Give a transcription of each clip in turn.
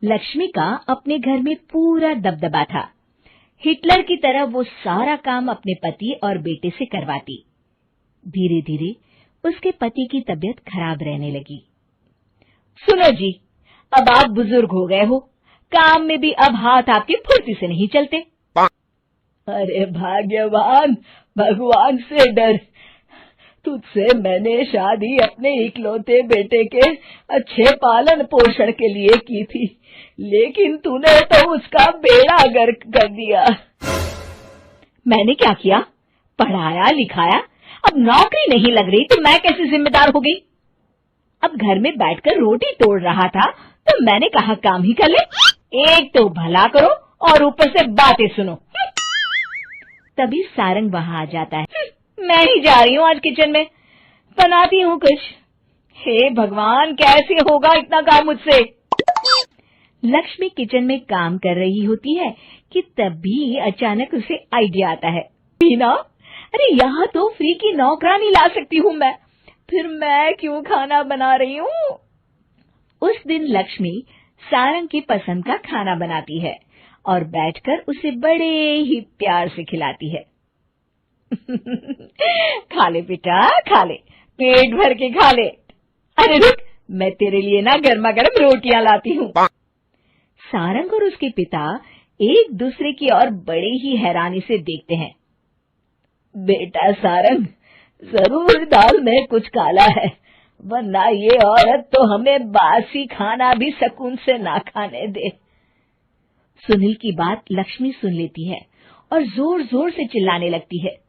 लक्ष्मी का अपने घर में पूरा दबदबा था। हिटलर की तरह वो सारा काम अपने पति और बेटे से करवाती। धीरे धीरे उसके पति की तबीयत खराब रहने लगी। सुनो जी, अब आप बुजुर्ग हो गए हो, काम में भी अब हाथ आपके फुर्ती से नहीं चलते। अरे भाग्यवान, भगवान से डर। तुझसे मैंने शादी अपने इकलौते बेटे के अच्छे पालन पोषण के लिए की थी, लेकिन तूने तो उसका बेड़ा गर्क कर दिया। मैंने क्या किया? पढ़ाया लिखाया, अब नौकरी नहीं लग रही तो मैं कैसे जिम्मेदार हो गई? अब घर में बैठकर रोटी तोड़ रहा था तो मैंने कहा काम ही कर ले। एक तो भला करो और ऊपर से बातें सुनो। तभी सारंग वहां आ जाता है। मैं ही जा रही हूँ आज किचन में, बनाती हूँ कुछ। हे भगवान, कैसे होगा इतना काम मुझसे? लक्ष्मी किचन में काम कर रही होती है कि तभी अचानक उसे आइडिया आता है। बीना, अरे यहाँ तो फ्री की नौकरानी ला सकती हूँ मैं, फिर मैं क्यों खाना बना रही हूँ? उस दिन लक्ष्मी सारंग की पसंद का खाना बनाती है और बैठकर उसे बड़े ही प्यार से खिलाती है। खा ले बेटा, खा ले, पेट भर के खा ले। अरे रुक, मैं तेरे लिए ना गर्मा गर्म रोटियां लाती हूँ। सारंग और उसके पिता एक दूसरे की ओर बड़े ही हैरानी से देखते हैं। बेटा सारंग, जरूर दाल में कुछ काला है, वरना ये औरत तो हमें बासी खाना भी सुकून से ना खाने दे। सुनील की बात लक्ष्मी सुन लेती है और जोर जोर से चिल्लाने लगती है।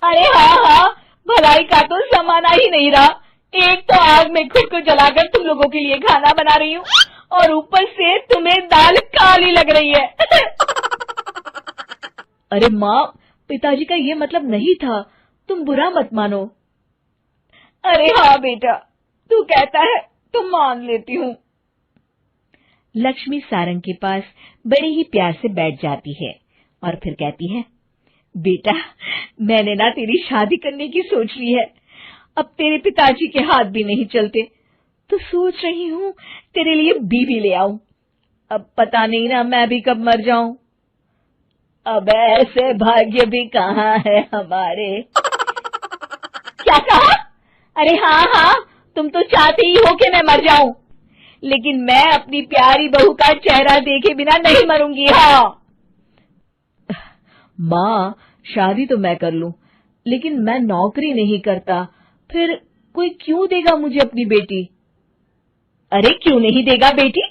अरे हाँ, भलाई का तो जमाना ही नहीं रहा। एक तो आग में खुद को जलाकर तुम लोगों के लिए खाना बना रही हूँ और ऊपर से तुम्हें दाल काली लग रही है। अरे माँ, पिताजी का ये मतलब नहीं था, तुम बुरा मत मानो। अरे हाँ बेटा, तू कहता है तो मान लेती हूँ। लक्ष्मी सारंग के पास बड़े ही प्यार से बैठ जाती है और फिर कहती है, बेटा, मैंने ना तेरी शादी करने की सोच ली है। अब तेरे पिताजी के हाथ भी नहीं चलते, तो सोच रही हूँ तेरे लिए बीवी ले आऊं। अब पता नहीं ना मैं भी कब मर जाऊं। अब ऐसे भाग्य भी कहाँ है हमारे। क्या कहा? अरे हाँ, तुम तो चाहते ही हो कि मैं मर जाऊं, लेकिन मैं अपनी प्यारी बहू का चेहरा देखे बिना नहीं मरूंगी। हाँ माँ, शादी तो मैं कर लूं, लेकिन मैं नौकरी नहीं करता, फिर कोई क्यों देगा मुझे अपनी बेटी? अरे क्यों नहीं देगा बेटी?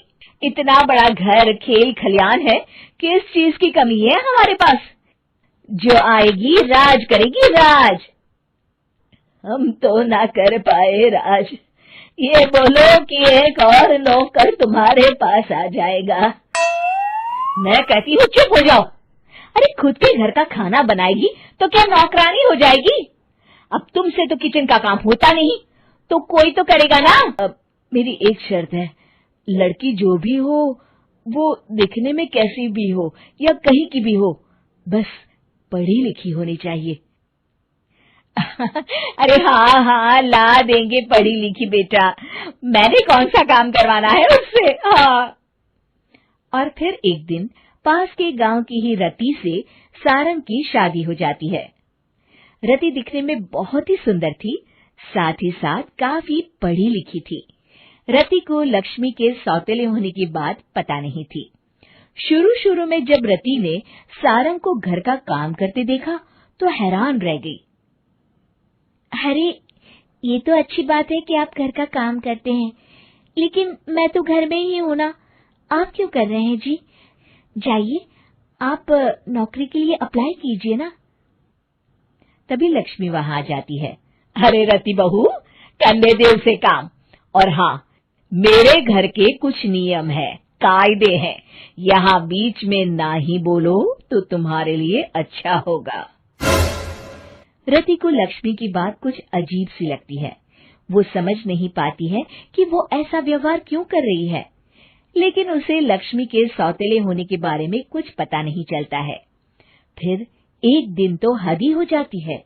इतना बड़ा घर, खेल खलियान है, किस चीज की कमी है हमारे पास? जो आएगी राज करेगी, राज। हम तो ना कर पाए राज, ये बोलो कि एक और नौकर तुम्हारे पास आ जाएगा। मैं कहती हूँ चुप हो जाओ। अरे खुद के घर का खाना बनाएगी तो क्या नौकरानी हो जाएगी? अब तुमसे तो किचन का काम होता नहीं, तो कोई तो करेगा ना। अब मेरी एक शर्त है, लड़की जो भी हो वो दिखने में कैसी भी हो या कहीं की भी हो, बस पढ़ी लिखी होनी चाहिए। अरे हाँ, ला देंगे पढ़ी लिखी बेटा, मैंने कौन सा काम करवाना है उससे। हाँ। और फिर एक दिन पास के गांव की ही रति से सारंग की शादी हो जाती है। रति दिखने में बहुत ही सुंदर थी, साथ ही साथ काफी पढ़ी लिखी थी। रति को लक्ष्मी के सौतेले होने की बात पता नहीं थी। शुरू में जब रति ने सारंग को घर का काम करते देखा तो हैरान रह गई। अरे ये तो अच्छी बात है कि आप घर का काम करते हैं, लेकिन मैं तो घर में ही हूं ना, आप क्यों कर रहे हैं जी? जाइए, आप नौकरी के लिए अप्लाई कीजिए ना। तभी लक्ष्मी वहां आ जाती है। अरे रति बहू, करने दे उसे काम। और हाँ, मेरे घर के कुछ नियम है, कायदे हैं, यहाँ बीच में ना ही बोलो तो तुम्हारे लिए अच्छा होगा। रति को लक्ष्मी की बात कुछ अजीब सी लगती है। वो समझ नहीं पाती है कि वो ऐसा व्यवहार क्यों कर रही है, लेकिन उसे लक्ष्मी के सौतेले होने के बारे में कुछ पता नहीं चलता है। फिर एक दिन तो हद ही हो जाती है।